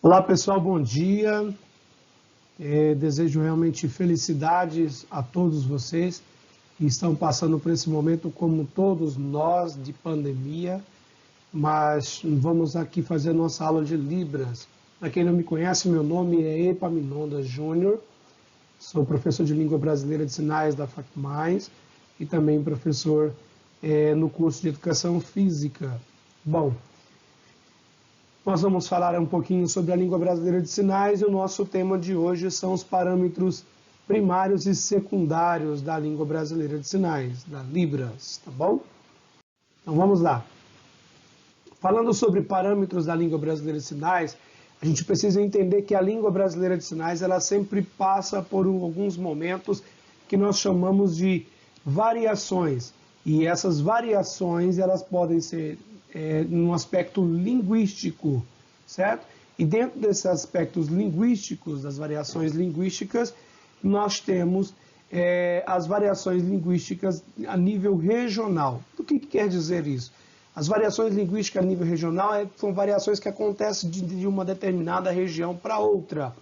Olá pessoal, bom dia. Desejo realmente felicidades a todos vocês que estão passando por esse momento, como todos nós, de pandemia. Mas vamos aqui fazer nossa aula de Libras. Para quem não me conhece, meu nome é Epaminondas Júnior. Sou professor de Língua Brasileira de Sinais da FACMAIS e também professor no curso de Educação Física. Bom, nós vamos falar um pouquinho sobre a língua brasileira de sinais e o nosso tema de hoje são os parâmetros primários e secundários da língua brasileira de sinais, da Libras, tá bom? Então vamos lá. Falando sobre parâmetros da língua brasileira de sinais, a gente precisa entender que a língua brasileira de sinais ela sempre passa por alguns momentos que nós chamamos de variações. E essas variações elas podem ser num aspecto linguístico, certo? E dentro desses aspectos linguísticos, das variações linguísticas, nós temos as variações linguísticas a nível regional. O que quer dizer isso? As variações linguísticas a nível regional são variações que acontecem de uma determinada região para outra.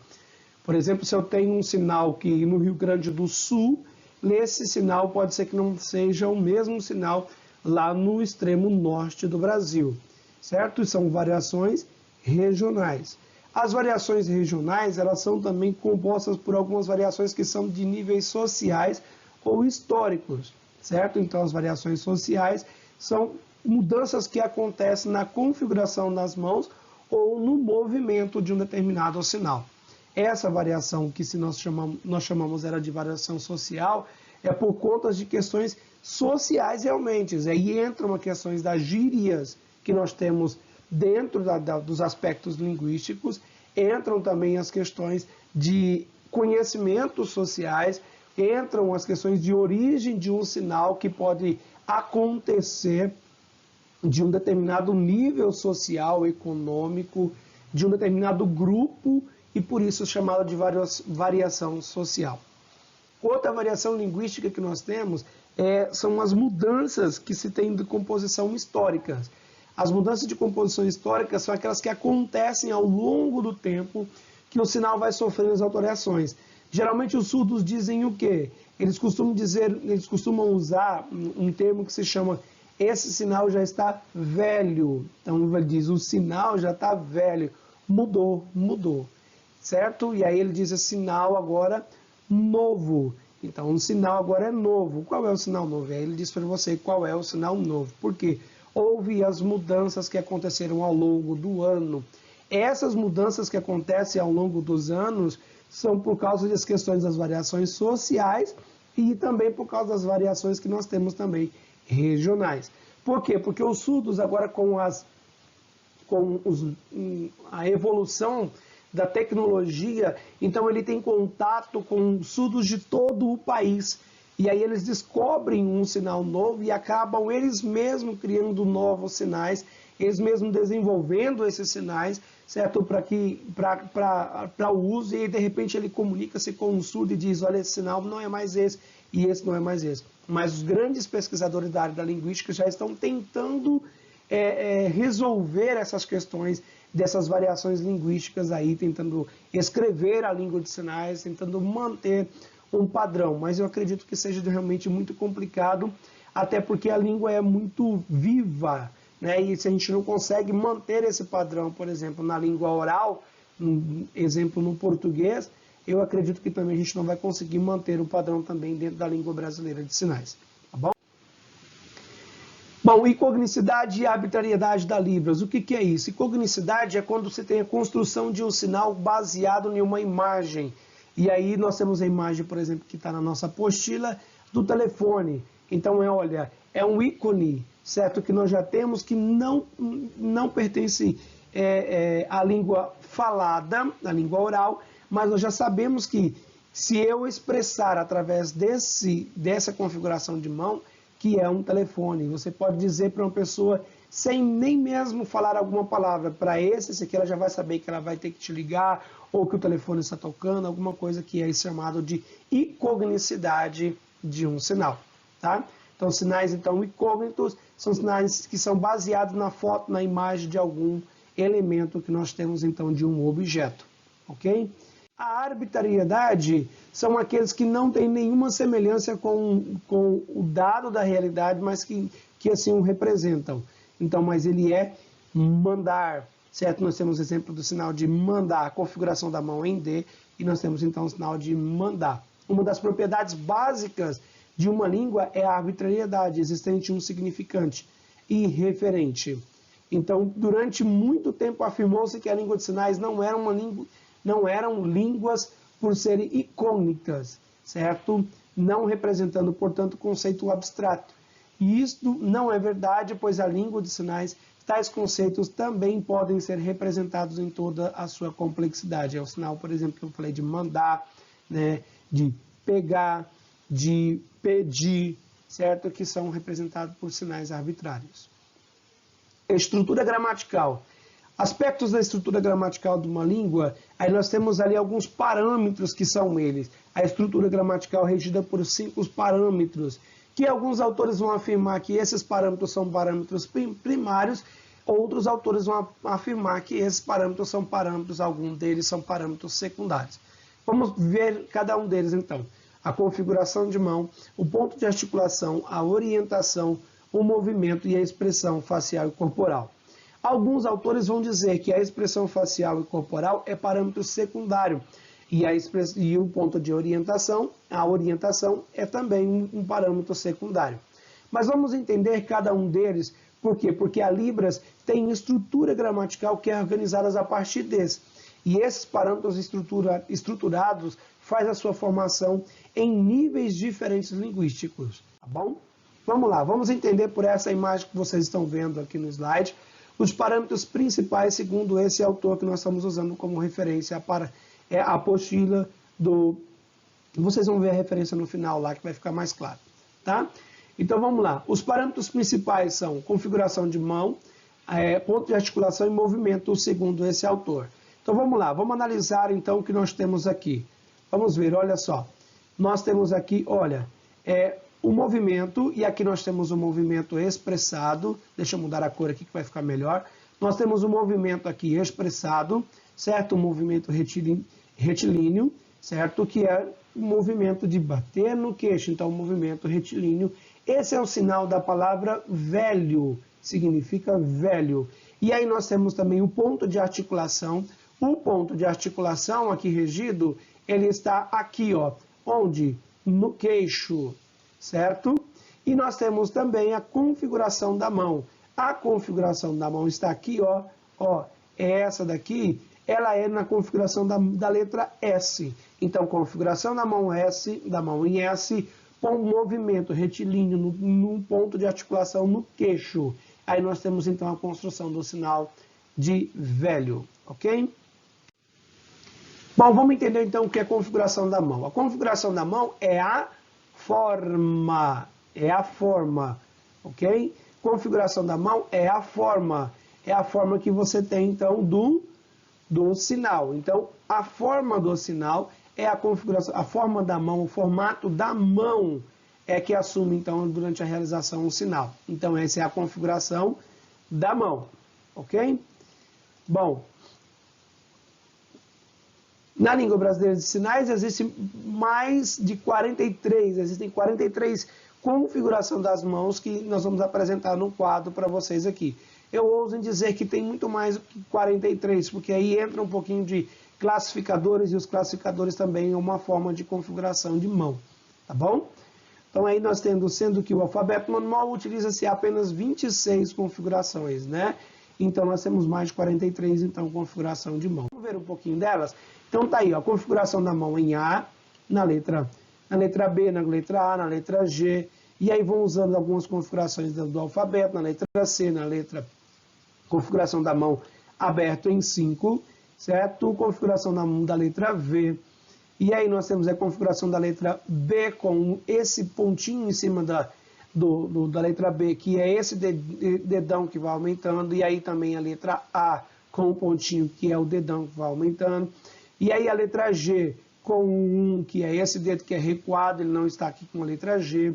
Por exemplo, se eu tenho um sinal que no Rio Grande do Sul, esse sinal pode ser que não seja o mesmo sinal lá no extremo norte do Brasil, certo? São variações regionais. As variações regionais, elas são também compostas por algumas variações que são de níveis sociais ou históricos, certo? Então, as variações sociais são mudanças que acontecem na configuração das mãos ou no movimento de um determinado sinal. Essa variação que nós chamamos era de variação social é por conta de questões sociais realmente. Aí entram as questões das gírias que nós temos dentro dos aspectos linguísticos, entram também as questões de conhecimentos sociais, entram as questões de origem de um sinal que pode acontecer de um determinado nível social, econômico, de um determinado grupo e por isso chamada de variação social. Outra variação linguística que nós temos são as mudanças que se tem de composição históricas. As mudanças de composição histórica são aquelas que acontecem ao longo do tempo que o sinal vai sofrendo as alterações. Geralmente os surdos dizem o quê? Eles costumam usar um termo que se chama esse sinal já está velho. Então ele diz, o sinal já está velho. Mudou. Certo? E aí ele diz, esse sinal agora novo. Então, o sinal agora é novo. Qual é o sinal novo? Aí ele diz para você qual é o sinal novo. Por quê? Houve as mudanças que aconteceram ao longo do ano. Essas mudanças que acontecem ao longo dos anos são por causa das questões das variações sociais e também por causa das variações que nós temos também regionais. Por quê? Porque os surdos agora a evolução da tecnologia, então ele tem contato com surdos de todo o país. E aí eles descobrem um sinal novo e acabam eles mesmos criando novos sinais, eles mesmos desenvolvendo esses sinais, certo? Para o uso, e aí, de repente ele comunica-se com um surdo e diz, olha, esse sinal não é mais esse, e esse não é mais esse. Mas os grandes pesquisadores da área da linguística já estão tentando resolver essas questões dessas variações linguísticas aí, tentando escrever a língua de sinais, tentando manter um padrão, mas eu acredito que seja realmente muito complicado, até porque a língua é muito viva, né? E se a gente não consegue manter esse padrão, por exemplo, na língua oral, exemplo no português, eu acredito que também a gente não vai conseguir manter o padrão também dentro da língua brasileira de sinais, tá bom? Bom, icognicidade e arbitrariedade da Libras. O que é isso? Icognicidade é quando você tem a construção de um sinal baseado em uma imagem. E aí nós temos a imagem, por exemplo, que está na nossa apostila do telefone. Então, olha, é um ícone, certo? Que nós já temos que não pertence à língua falada, à língua oral, mas nós já sabemos que se eu expressar através dessa configuração de mão, que é um telefone. Você pode dizer para uma pessoa, sem nem mesmo falar alguma palavra, para esse aqui ela já vai saber que ela vai ter que te ligar, ou que o telefone está tocando, alguma coisa que é chamado de icognicidade de um sinal. Tá? Então, sinais então incógnitos são sinais que são baseados na foto, na imagem de algum elemento que nós temos então de um objeto, ok? A arbitrariedade são aqueles que não têm nenhuma semelhança com o dado da realidade, mas que assim o representam. Então, mas ele é mandar, certo? Nós temos o exemplo do sinal de mandar, a configuração da mão em D, e nós temos então o sinal de mandar. Uma das propriedades básicas de uma língua é a arbitrariedade, existente um significante irreferente. Então, durante muito tempo afirmou-se que a língua de sinais não eram línguas por serem icônicas, certo? Não representando, portanto, conceito abstrato. E isto não é verdade, pois a língua de sinais, tais conceitos também podem ser representados em toda a sua complexidade. É o sinal, por exemplo, que eu falei de mandar, né, de pegar, de pedir, certo? Que são representados por sinais arbitrários. Estrutura gramatical. Aspectos da estrutura gramatical de uma língua, aí nós temos ali alguns parâmetros que são eles. A estrutura gramatical regida por 5 parâmetros, que alguns autores vão afirmar que esses parâmetros são parâmetros primários, outros autores vão afirmar que esses parâmetros são parâmetros, alguns deles são parâmetros secundários. Vamos ver cada um deles então. A configuração de mão, o ponto de articulação, a orientação, o movimento e a expressão facial e corporal. Alguns autores vão dizer que a expressão facial e corporal é parâmetro secundário e o ponto de orientação, a orientação é também um parâmetro secundário. Mas vamos entender cada um deles, por quê? Porque a Libras tem estrutura gramatical que é organizada a partir desse. E esses parâmetros estruturados faz a sua formação em níveis diferentes linguísticos, tá bom? Vamos lá, vamos entender por essa imagem que vocês estão vendo aqui no slide, os parâmetros principais segundo esse autor que nós estamos usando como referência para a apostila do... Vocês vão ver a referência no final lá que vai ficar mais claro, tá? Então vamos lá, os parâmetros principais são configuração de mão, ponto de articulação e movimento segundo esse autor. Então vamos lá, vamos analisar então o que nós temos aqui. Vamos ver, olha só, nós temos aqui, olha, o movimento, e aqui nós temos o movimento expressado, deixa eu mudar a cor aqui que vai ficar melhor. Nós temos o movimento aqui expressado, certo? O movimento retilíneo, certo? Que é o movimento de bater no queixo, então o movimento retilíneo. Esse é o sinal da palavra velho, significa velho. E aí nós temos também o ponto de articulação. O ponto de articulação aqui regido, ele está aqui, ó, onde? No queixo, certo? E nós temos também a configuração da mão. A configuração da mão está aqui, ó, é essa daqui, ela é na configuração da letra S. Então, configuração da mão S, da mão em S, com movimento retilíneo no ponto de articulação no queixo. Aí nós temos então a construção do sinal de velho, ok? Bom, vamos entender então o que é a configuração da mão. A configuração da mão é a forma, ok? Configuração da mão é a forma que você tem então do sinal. Então, a forma do sinal é a configuração, a forma da mão, o formato da mão é que assume então durante a realização o sinal. Então, essa é a configuração da mão, ok? Bom, na língua brasileira de sinais existem mais de 43, existem 43 configurações das mãos que nós vamos apresentar no quadro para vocês aqui. Eu ouso em dizer que tem muito mais do que 43, porque aí entra um pouquinho de classificadores, e os classificadores também é uma forma de configuração de mão, tá bom? Então aí nós sendo que o alfabeto manual utiliza-se apenas 26 configurações, né? Então nós temos mais de 43, então, configuração de mão. Vamos ver um pouquinho delas? Então tá aí, ó, a configuração da mão em A, na letra B, na letra A, na letra G, e aí vão usando algumas configurações do alfabeto, na letra C, configuração da mão aberto em 5, certo? Configuração da letra V, e aí nós temos a configuração da letra B com esse pontinho em cima da letra B, que é esse dedão que vai aumentando, e aí também a letra A com o pontinho que é o dedão que vai aumentando, e aí a letra G com um, que é esse dedo que é recuado, ele não está aqui com a letra G,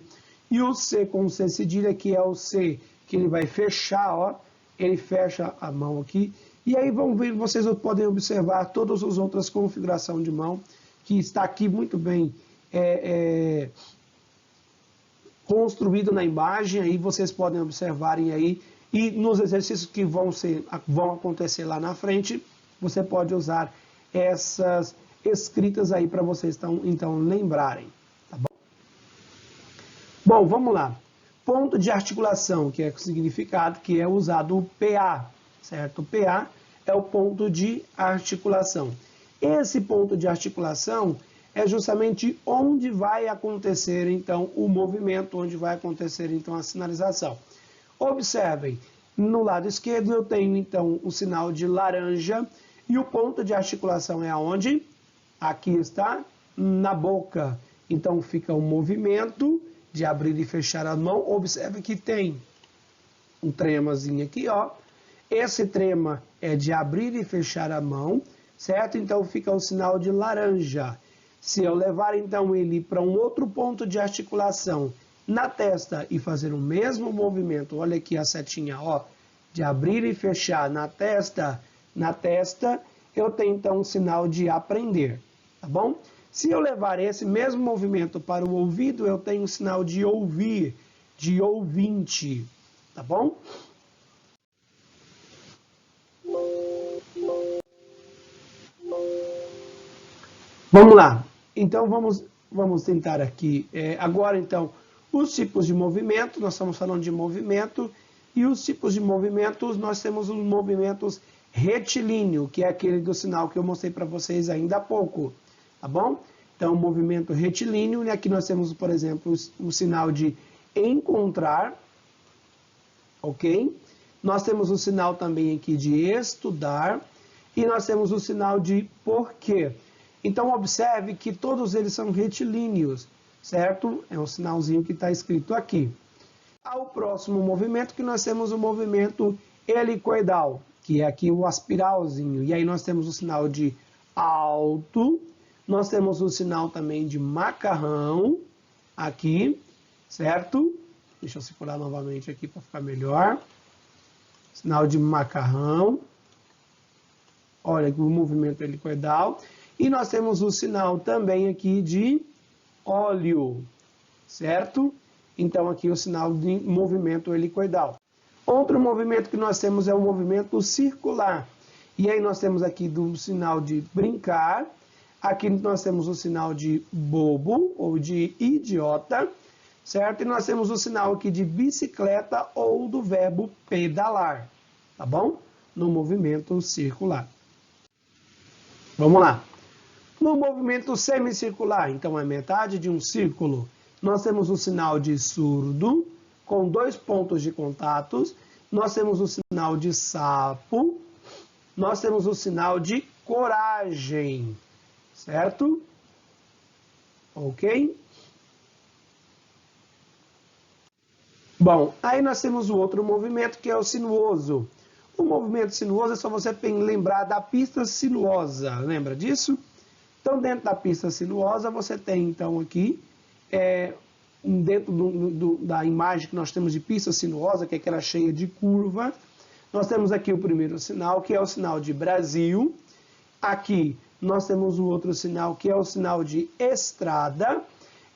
e o C com o C cedilha, que é o C que ele vai fechar, ó, ele fecha a mão aqui, E aí vão ver, vocês podem observar todas as outras configurações de mão, que está aqui muito bem construído na imagem, aí vocês podem observarem aí, e nos exercícios que vão acontecer lá na frente, você pode usar essas escritas aí para vocês então lembrarem. Tá bom? Bom, vamos lá. Ponto de articulação, que é o significado, que é usado o PA, certo? O PA é o ponto de articulação. Esse ponto de articulação é justamente onde vai acontecer, então, o movimento, onde vai acontecer, então, a sinalização. Observem, no lado esquerdo eu tenho, então, o sinal de laranja e o ponto de articulação é aonde? Aqui está, na boca. Então, fica o movimento de abrir e fechar a mão. Observe que tem um tremazinho aqui, ó. Esse trema é de abrir e fechar a mão, certo? Então, fica o sinal de laranja. Se eu levar, então, ele para um outro ponto de articulação na testa e fazer o mesmo movimento, olha aqui a setinha, ó, de abrir e fechar na testa, eu tenho, então, um sinal de aprender, tá bom? Se eu levar esse mesmo movimento para o ouvido, eu tenho um sinal de ouvir, de ouvinte, tá bom? Vamos lá. Então, vamos tentar aqui. Agora, então, os tipos de movimento, nós estamos falando de movimento, e os tipos de movimentos, nós temos os movimentos retilíneo, que é aquele do sinal que eu mostrei para vocês ainda há pouco, tá bom? Então, o movimento retilíneo, e aqui nós temos, por exemplo, o sinal de encontrar, ok? Nós temos o sinal também aqui de estudar, e nós temos o sinal de porquê. Então, observe que todos eles são retilíneos, certo? É um sinalzinho que está escrito aqui. Ao próximo movimento, que nós temos o movimento helicoidal, que é aqui o aspiralzinho. E aí nós temos o sinal de alto, nós temos o sinal também de macarrão, aqui, certo? Deixa eu circular novamente aqui para ficar melhor. Sinal de macarrão. Olha aqui o movimento helicoidal. E nós temos o sinal também aqui de óleo, certo? Então, aqui o sinal de movimento helicoidal. Outro movimento que nós temos é o movimento circular. E aí nós temos aqui do sinal de brincar. Aqui nós temos o sinal de bobo ou de idiota, certo? E nós temos o sinal aqui de bicicleta ou do verbo pedalar, tá bom? No movimento circular. Vamos lá. No movimento semicircular, então é metade de um círculo, nós temos o sinal de surdo, com 2 pontos de contatos, nós temos o sinal de sapo, nós temos o sinal de coragem, certo? Ok? Bom, aí nós temos o outro movimento que é o sinuoso. O movimento sinuoso é só você lembrar da pista sinuosa, lembra disso? Então, dentro da pista sinuosa, você tem, então, aqui, dentro da imagem que nós temos de pista sinuosa, que é aquela cheia de curva, nós temos aqui o primeiro sinal, que é o sinal de Brasil. Aqui, nós temos o outro sinal, que é o sinal de estrada.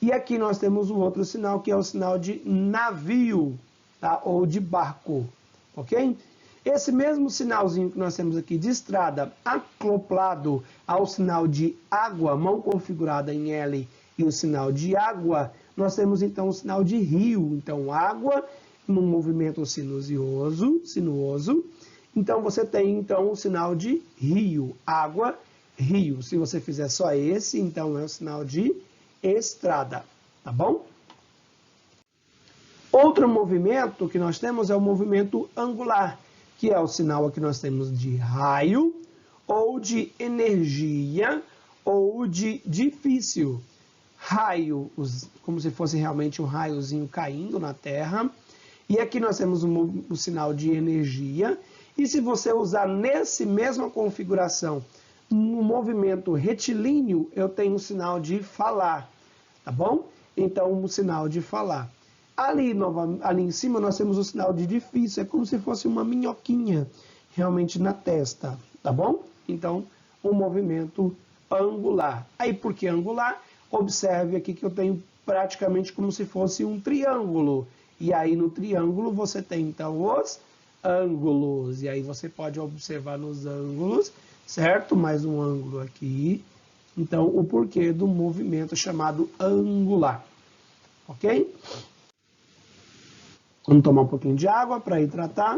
E aqui nós temos o outro sinal, que é o sinal de navio, tá? Ou de barco, ok? Esse mesmo sinalzinho que nós temos aqui de estrada, acoplado ao sinal de água, mão configurada em L, e o sinal de água, nós temos então o sinal de rio. Então, água num movimento sinuoso. Então, você tem então o sinal de rio, água, rio. Se você fizer só esse, então é o sinal de estrada, tá bom? Outro movimento que nós temos é o movimento angular, que é o sinal que nós temos de raio, ou de energia, ou de difícil. Raio, como se fosse realmente um raiozinho caindo na Terra. E aqui nós temos o sinal de energia. E se você usar nessa mesma configuração, no movimento retilíneo, eu tenho o sinal de falar, tá bom? Então, o sinal de falar. Ali em cima nós temos o sinal de difícil, é como se fosse uma minhoquinha, realmente na testa, tá bom? Então, um movimento angular. Aí, por que angular? Observe aqui que eu tenho praticamente como se fosse um triângulo. E aí, no triângulo, você tem, então, os ângulos. E aí, você pode observar nos ângulos, certo? Mais um ângulo aqui. Então, o porquê do movimento chamado angular. Ok? Vamos tomar um pouquinho de água para hidratar.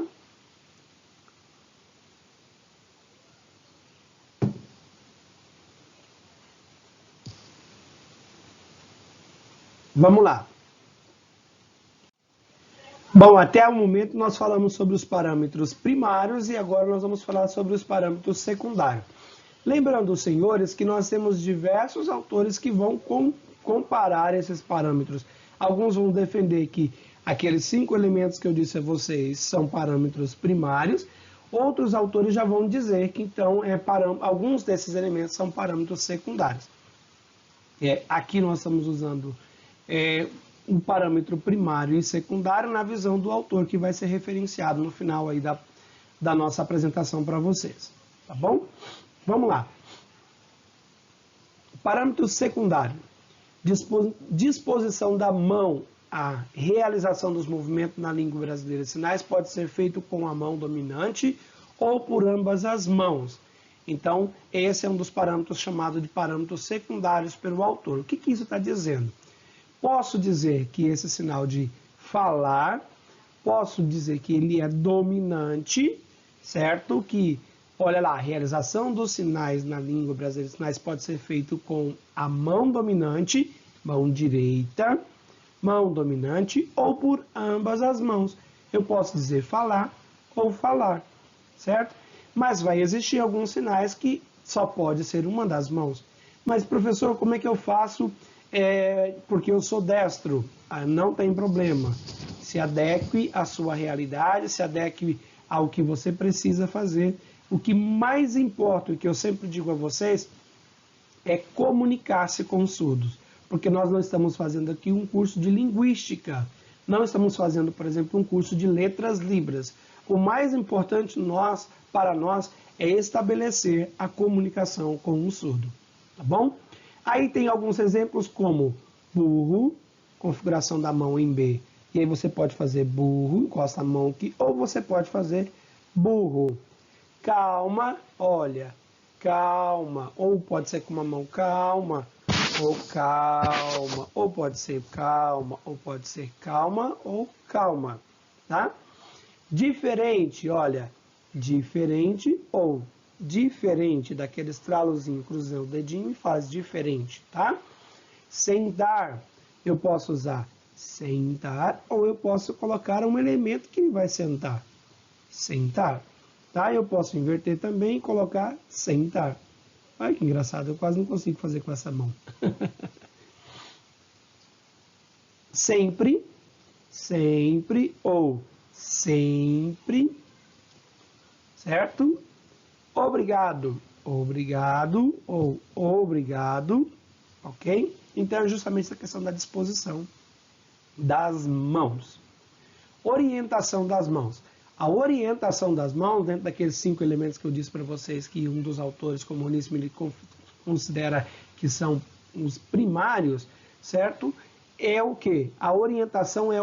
Vamos lá. Bom, até o momento nós falamos sobre os parâmetros primários e agora nós vamos falar sobre os parâmetros secundários. Lembrando, senhores, que nós temos diversos autores que vão comparar esses parâmetros. Alguns vão defender que aqueles 5 elementos que eu disse a vocês são parâmetros primários. Outros autores já vão dizer que, então, alguns desses elementos são parâmetros secundários. Aqui nós estamos usando um parâmetro primário e secundário na visão do autor, que vai ser referenciado no final aí da nossa apresentação para vocês. Tá bom? Vamos lá. Parâmetro secundário. Disposição da mão. A realização dos movimentos na língua brasileira de sinais pode ser feito com a mão dominante ou por ambas as mãos. Então, esse é um dos parâmetros chamado de parâmetros secundários pelo autor. O que isso está dizendo? Posso dizer que esse sinal de falar, posso dizer que ele é dominante, certo? Que, olha lá, a realização dos sinais na língua brasileira de sinais pode ser feito com a mão dominante, mão direita, mão dominante, ou por ambas as mãos. Eu posso dizer falar ou falar, certo? Mas vai existir alguns sinais que só pode ser uma das mãos. Mas, professor, como é que eu faço? Porque eu sou destro. Não tem problema. Se adeque à sua realidade, se adeque ao que você precisa fazer. O que mais importa, o que eu sempre digo a vocês, é comunicar-se com os surdos. Porque nós não estamos fazendo aqui um curso de linguística. Não estamos fazendo, por exemplo, um curso de letras libras. O mais importante para nós é estabelecer a comunicação com o surdo. Tá bom? Aí tem alguns exemplos como burro, configuração da mão em B. E aí você pode fazer burro, encosta a mão aqui, ou você pode fazer burro. Calma, olha, calma. Ou pode ser com uma mão calma, ou calma. Ou pode ser calma, ou pode ser calma, ou calma. Tá? Diferente, olha, diferente ou diferente, daquele estralozinho, cruzei o dedinho e faz diferente, tá? Sentar, eu posso usar sentar ou eu posso colocar um elemento que vai sentar. Sentar, tá? Eu posso inverter também e colocar sentar. Olha que engraçado, eu quase não consigo fazer com essa mão. Sempre, sempre ou sempre, certo? Obrigado, obrigado ou obrigado, ok? Então é justamente essa questão da disposição das mãos. Orientação das mãos. A orientação das mãos, dentro daqueles 5 elementos que eu disse para vocês, que um dos autores, como Onísimo, ele considera que são os primários, certo? É o quê? A orientação é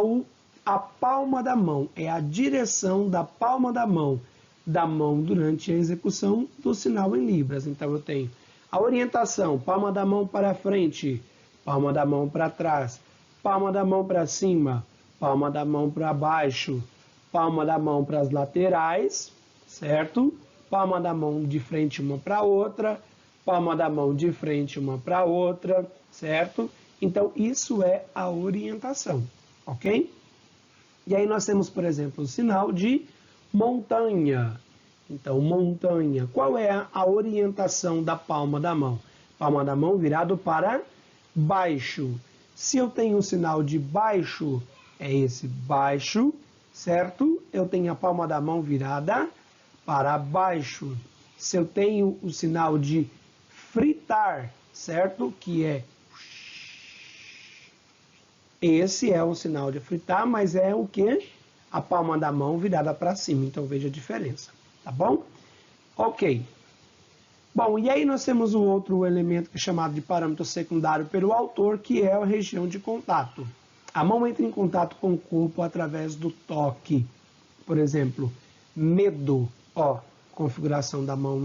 a palma da mão, é a direção da palma da mão durante a execução do sinal em libras. Então eu tenho a orientação, palma da mão para frente, palma da mão para trás, palma da mão para cima, palma da mão para baixo, palma da mão para as laterais, certo? Palma da mão de frente uma para outra, palma da mão de frente uma para outra, certo? Então isso é a orientação, ok? E aí nós temos, por exemplo, o sinal de montanha. Então, montanha. Qual é a orientação da palma da mão? Palma da mão virado para baixo. Se eu tenho o sinal de baixo, é esse baixo, certo? Eu tenho a palma da mão virada para baixo. Se eu tenho o sinal de fritar, certo? Que é... Esse é o sinal de fritar, mas é o que? A palma da mão virada para cima. Então, veja a diferença. tá bom? Ok. Bom, e aí nós temos um outro elemento que é chamado de parâmetro secundário pelo autor, que é a região de contato. A mão entra em contato com o corpo através do toque. Por exemplo, medo, ó, configuração da mão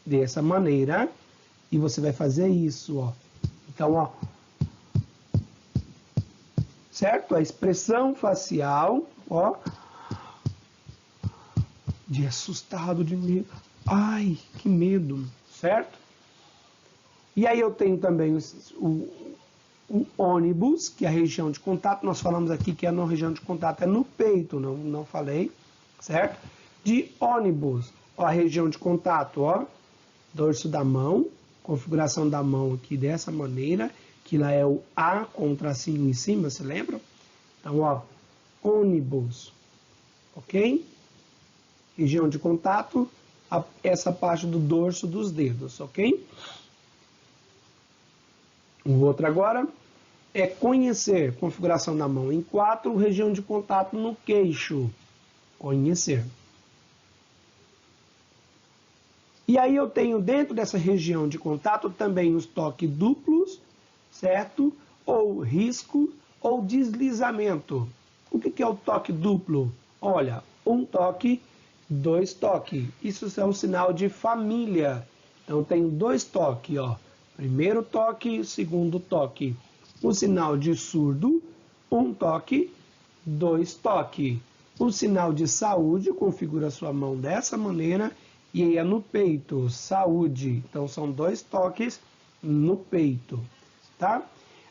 dessa maneira, e você vai fazer isso, ó. Então, ó, certo? A expressão facial, ó, de assustado, de medo. Ai, que medo, certo? E aí eu tenho também o ônibus, que é a região de contato. Nós falamos aqui que a região de contato é no peito, não falei, certo? De ônibus, ó, a região de contato, ó, dorso da mão, configuração da mão aqui dessa maneira, que lá é o A com o tracinho em cima, se lembra? Então, ó, ônibus, ok? Região de contato, essa parte do dorso dos dedos, ok? O outro agora é conhecer, configuração da mão em 4, região de contato no queixo, conhecer. E aí eu tenho dentro dessa região de contato também os toques duplos, certo? Ou risco ou deslizamento. O que é o toque duplo? Olha, um toque, dois toques. Isso é um sinal de família. Então, eu tenho dois toques, ó. Primeiro toque, segundo toque. O sinal de surdo, um toque, dois toques. O sinal de saúde, configura a sua mão dessa maneira, e aí é no peito, saúde. Então, são dois toques no peito, tá?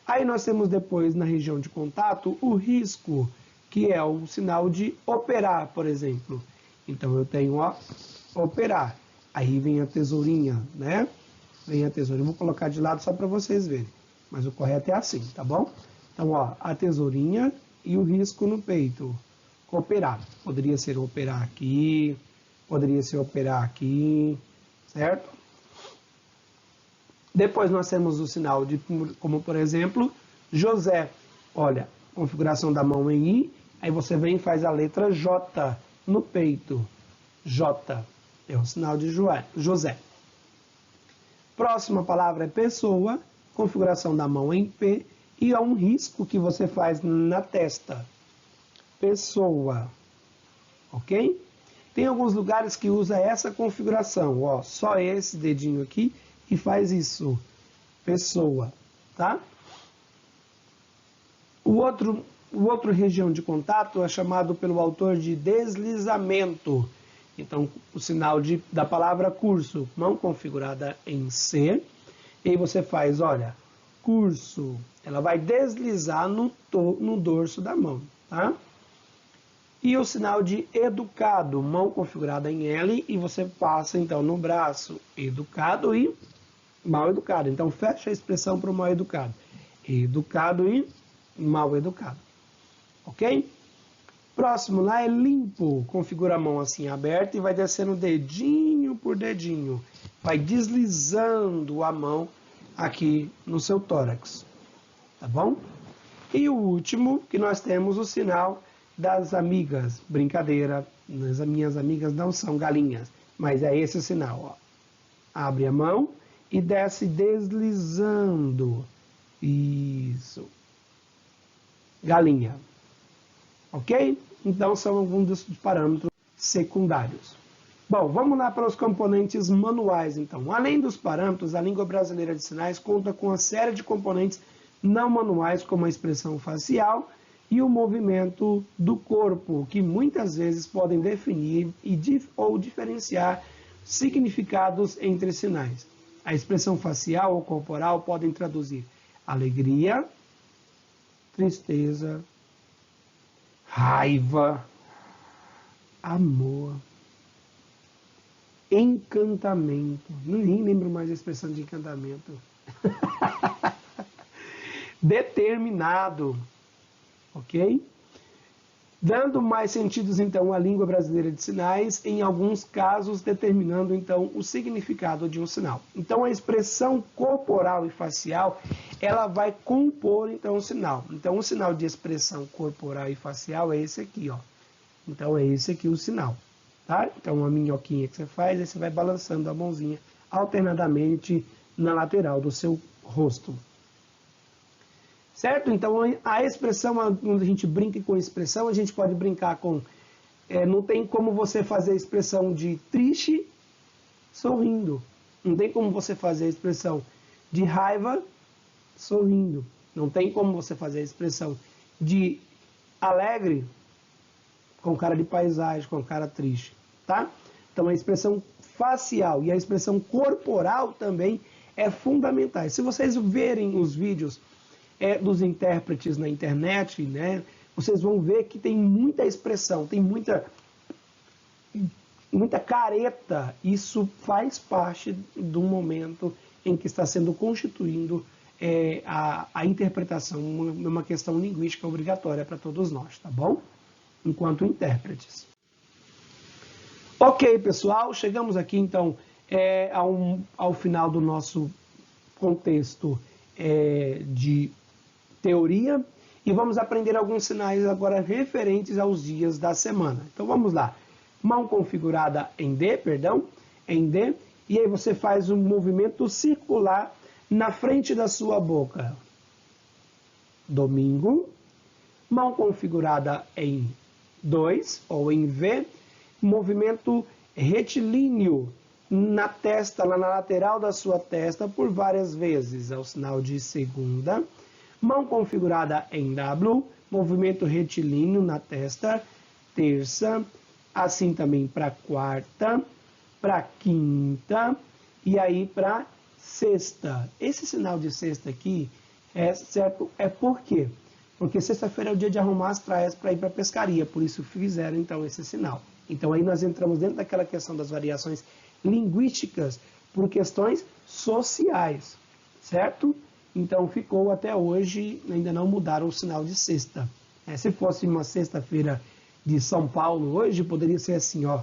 Aí nós temos depois, na região de contato, o risco, que é o sinal de operar, por exemplo. Então, eu tenho, ó, operar. Aí vem a tesourinha, né? Vem a tesourinha. Eu vou colocar de lado só para vocês verem. Mas o correto é assim, tá bom? Então, ó, a tesourinha e o risco no peito. Operar. Poderia ser operar aqui, poderia ser operar aqui, certo? Depois nós temos o sinal de, como por exemplo, José. Olha, configuração da mão em I, aí você vem e faz a letra J no peito. J é o sinal de José. Próxima palavra é pessoa, configuração da mão em P, e é um risco que você faz na testa. Pessoa, ok? Tem alguns lugares que usa essa configuração, ó, só esse dedinho aqui e faz isso, pessoa, tá? O outro região de contato é chamado pelo autor de deslizamento. Então, o sinal da palavra curso, mão configurada em C, e aí você faz, olha, curso, ela vai deslizar no dorso da mão, tá? E o sinal de educado, mão configurada em L, e você passa então no braço, educado e mal educado. Então fecha a expressão para o mal educado. Educado e mal educado. Ok? Próximo lá é limpo. Configura a mão assim aberta e vai descendo dedinho por dedinho. Vai deslizando a mão aqui no seu tórax. Tá bom? E o último, que nós temos o sinal das amigas. Brincadeira, as minhas amigas não são galinhas, mas é esse o sinal, ó. Abre a mão e desce deslizando. Isso. Galinha. Ok? Então são alguns dos parâmetros secundários. Bom, vamos lá para os componentes manuais, então. Além dos parâmetros, a língua brasileira de sinais conta com uma série de componentes não manuais, como a expressão facial e o movimento do corpo, que muitas vezes podem definir ou diferenciar significados entre sinais. A expressão facial ou corporal podem traduzir alegria, tristeza, raiva, amor, encantamento. Nem lembro mais a expressão de encantamento. Determinado, ok? Dando mais sentidos, então, à língua brasileira de sinais, em alguns casos determinando, então, o significado de um sinal. Então, a expressão corporal e facial, ela vai compor, então, o sinal. Então, o sinal de expressão corporal e facial é esse aqui, ó. Então, é esse aqui o sinal, tá? Então, uma minhoquinha que você faz, aí você vai balançando a mãozinha alternadamente na lateral do seu rosto. Certo? Então, a expressão, quando a gente brinca com expressão, a gente pode brincar com... não tem como você fazer a expressão de triste sorrindo. Não tem como você fazer a expressão de raiva sorrindo. Não tem como você fazer a expressão de alegre com cara de paisagem, com cara triste, tá? Então a expressão facial e a expressão corporal também é fundamental. Se vocês verem os vídeos dos intérpretes na internet, né, vocês vão ver que tem muita expressão, tem muita careta. Isso faz parte do momento em que está sendo constituindo a interpretação, uma questão linguística obrigatória para todos nós, tá bom? Enquanto intérpretes. Ok, pessoal, chegamos aqui então ao final do nosso contexto de teoria e vamos aprender alguns sinais agora referentes aos dias da semana. Então vamos lá. Mão configurada em D, e aí você faz um movimento circular na frente da sua boca. Domingo. Mão configurada em 2 ou em V, movimento retilíneo na testa, lá na lateral da sua testa por várias vezes, é o sinal de segunda. Mão configurada em W, movimento retilíneo na testa, terça, assim também para quarta, para quinta e aí para sexta. Esse sinal de sexta aqui por quê? Porque sexta-feira é o dia de arrumar as praias para ir para a pescaria, por isso fizeram então esse sinal. Então aí nós entramos dentro daquela questão das variações linguísticas por questões sociais, certo? Então ficou até hoje, ainda não mudaram o sinal de sexta. Se fosse uma sexta-feira de São Paulo hoje, poderia ser assim, ó,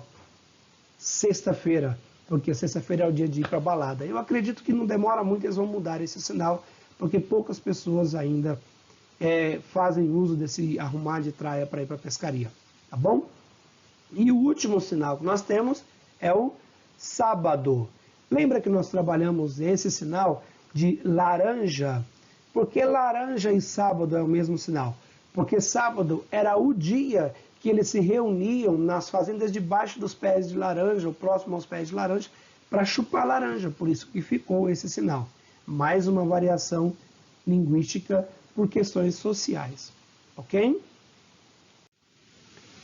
sexta-feira, porque sexta-feira é o dia de ir para a balada. Eu acredito que não demora muito, eles vão mudar esse sinal, porque poucas pessoas ainda fazem uso desse arrumar de traia para ir para a pescaria, tá bom? E o último sinal que nós temos é o sábado. Lembra que nós trabalhamos esse sinal de laranja? Por que laranja e sábado é o mesmo sinal? Porque sábado era o dia que eles se reuniam nas fazendas debaixo dos pés de laranja, ou próximo aos pés de laranja, para chupar laranja. Por isso que ficou esse sinal. Mais uma variação linguística por questões sociais. Ok?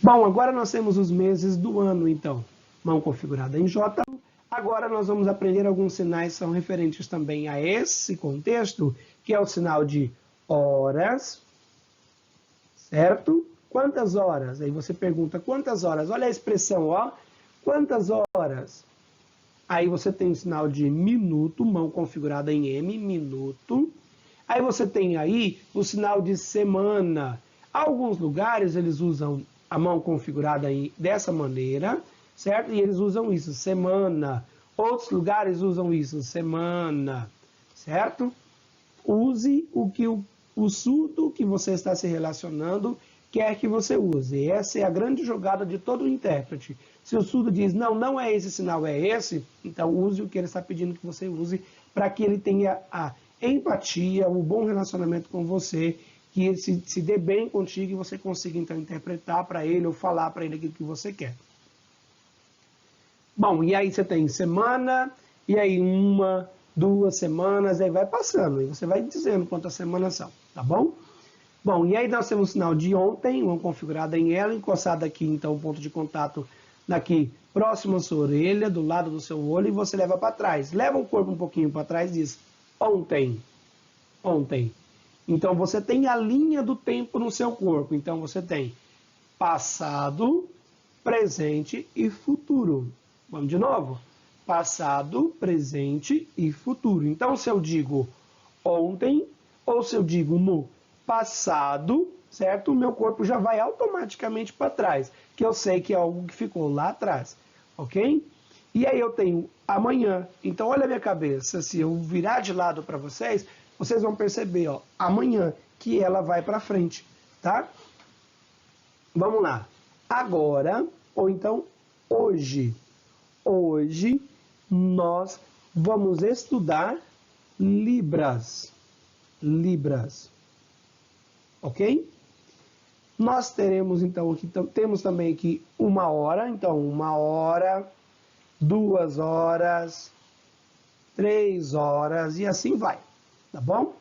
Bom, agora nós temos os meses do ano, então. Mão configurada em J. Agora nós vamos aprender alguns sinais que são referentes também a esse contexto, que é o sinal de horas, certo? Quantas horas? Aí você pergunta, quantas horas? Olha a expressão, ó. Quantas horas? Aí você tem o sinal de minuto, mão configurada em M, minuto. Aí você tem aí o sinal de semana. Alguns lugares eles usam a mão configurada dessa maneira, certo? E eles usam isso, semana. Outros lugares usam isso, semana, certo? Use o que o surdo que você está se relacionando quer que você use. Essa é a grande jogada de todo intérprete. Se o surdo diz, não, não é esse sinal, é esse, então use o que ele está pedindo que você use para que ele tenha a empatia, o bom relacionamento com você, que ele se dê bem contigo e você consiga então interpretar para ele ou falar para ele aquilo que você quer. Bom, e aí você tem semana, e aí 1, 2 semanas, aí vai passando, e você vai dizendo quantas semanas são, tá bom? Bom, e aí nós temos o sinal de ontem, uma configurada em ela, encostada aqui, então, o ponto de contato daqui, próximo à sua orelha, do lado do seu olho, e você leva para trás. Leva o corpo um pouquinho para trás e diz, ontem, ontem. Então, você tem a linha do tempo no seu corpo. Então, você tem passado, presente e futuro. Vamos de novo? Passado, presente e futuro. Então, se eu digo ontem, ou se eu digo no passado, certo? O meu corpo já vai automaticamente para trás, que eu sei que é algo que ficou lá atrás, ok? E aí eu tenho amanhã. Então, olha a minha cabeça. Se eu virar de lado para vocês, vocês vão perceber, ó, amanhã, que ela vai para frente, tá? Vamos lá. Agora, ou então Hoje nós vamos estudar Libras. Ok? Nós teremos então aqui, temos também aqui 1 hora, então 1 hora, 2 horas, 3 horas e assim vai, tá bom?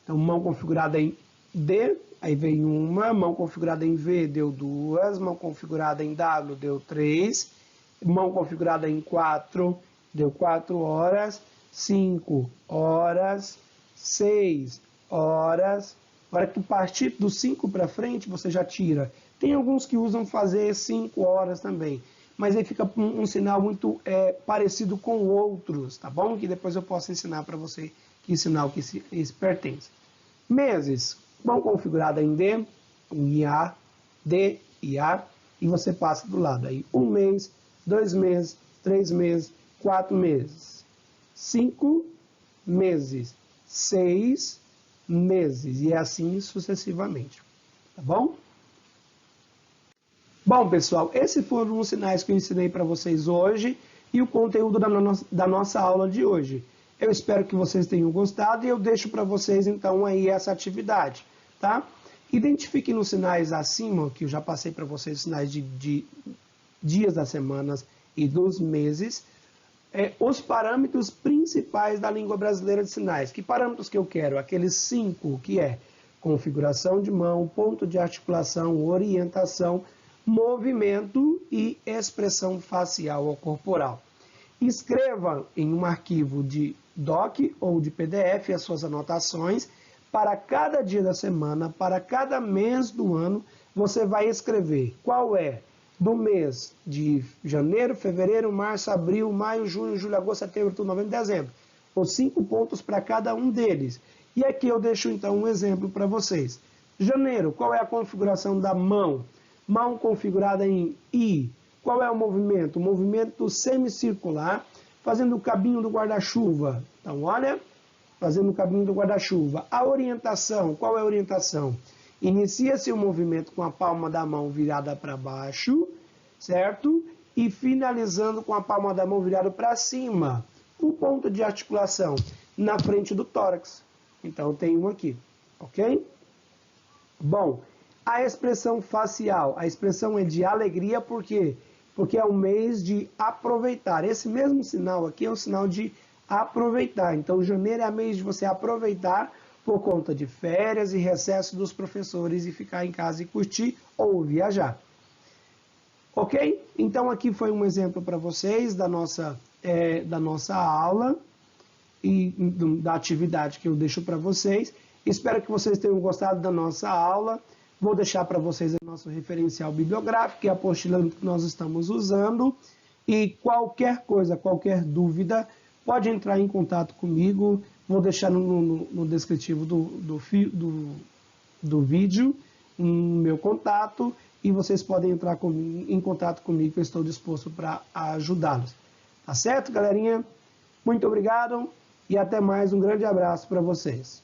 Então mão configurada em D, aí vem 1, mão configurada em V deu 2, mão configurada em W deu 3, mão configurada em 4 deu 4 horas, 5 horas, 6 horas. Na hora que tu partir do 5 para frente, você já tira. Tem alguns que usam fazer 5 horas também, mas aí fica um sinal muito parecido com outros, tá bom? Que depois eu posso ensinar para você que sinal que esse pertence. Meses, mão configurada em D, em A, D e A, e você passa do lado aí 1 mês, 2 meses, 3 meses, 4 meses, 5 meses, 6 meses e assim sucessivamente, tá bom? Bom, pessoal, esses foram os sinais que eu ensinei para vocês hoje e o conteúdo da nossa aula de hoje. Eu espero que vocês tenham gostado e eu deixo para vocês então aí essa atividade, tá? Identifiquem nos sinais acima, que eu já passei para vocês os sinais de dias das semanas e dos meses, os parâmetros principais da língua brasileira de sinais. Que parâmetros que eu quero? Aqueles 5, que é configuração de mão, ponto de articulação, orientação, movimento e expressão facial ou corporal. Escreva em um arquivo de doc ou de PDF as suas anotações. Para cada dia da semana, para cada mês do ano, você vai escrever qual é do mês de janeiro, fevereiro, março, abril, maio, junho, julho, agosto, setembro, outubro, novembro, dezembro. Os 5 pontos para cada um deles. E aqui eu deixo então um exemplo para vocês. Janeiro, qual é a configuração da mão? Mão configurada em I. Qual é o movimento? Movimento semicircular, fazendo o cabinho do guarda-chuva. Então, olha, fazendo o cabinho do guarda-chuva. A orientação, qual é a orientação? Inicia-se o movimento com a palma da mão virada para baixo, certo? E finalizando com a palma da mão virada para cima. O ponto de articulação na frente do tórax. Então, tem um aqui, ok? Bom, a expressão facial. A expressão é de alegria, por quê? Porque é um mês de aproveitar. Esse mesmo sinal aqui é um sinal de aproveitar. Então, janeiro é mês de você aproveitar por conta de férias e recesso dos professores e ficar em casa e curtir ou viajar. Ok? Então, aqui foi um exemplo para vocês da nossa aula e da atividade que eu deixo para vocês. Espero que vocês tenham gostado da nossa aula. Vou deixar para vocês o nosso referencial bibliográfico, que é a apostila que nós estamos usando. E qualquer coisa, qualquer dúvida, pode entrar em contato comigo. Vou deixar no descritivo do vídeo o meu contato e vocês podem entrar em contato comigo, que eu estou disposto para ajudá-los. Tá certo, galerinha? Muito obrigado e até mais. Um grande abraço para vocês.